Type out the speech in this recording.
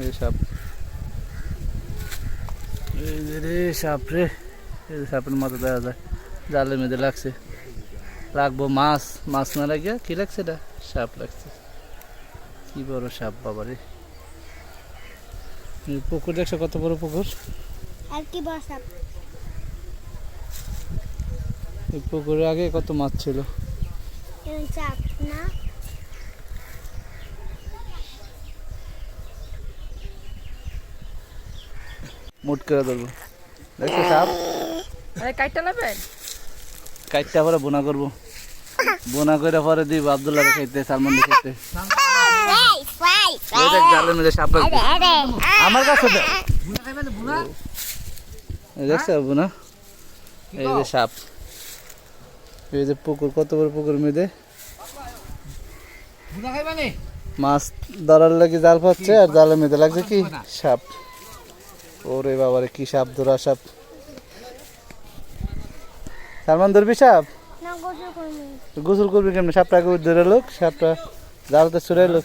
এই সাপ, এই যে রে সাপ রে, এই যে সাপের মতো দেখা যায়, জালের মধ্যে লাগছে। রাখবো মাছ, মাছ না লাগিয়া কি লাগছে এটা, সাপ লাগছে। কি বড় সাপ বাবা রে। পুকুর দেখছো কত বড় পুকুর, আর কি বড় সাপ। এই পুকুরে আগে কত মাছ ছিল। সাপ না, মুট করে ধরবো, দেখছো সাপ। কাইটটা নেবেন, কাইটটা পরে বোনা করবো, বোনা করে পরে দিব আব্দুল্লাহ খাইতে, সালমান খাইতে। জালের মধ্যে সাপ লাগবে আমার কাছে, দেখছো বোনা, এই যে সাপ, এই যে পুকুর, কত বড় পুকুর মধ্যে মাছ ধরার লাগে জাল পাচ্ছে, আর জালের মধ্যে লাগছে কি সাপ। ওরে বাবারে কি সাপ, ধরা সাপ। সালমান ধরবি সাপ, না গোসল করবি। গোসল করবি কেমন, সাপটাকে ধরে লোক, সাপটা জালতে ছুড়ে লোক।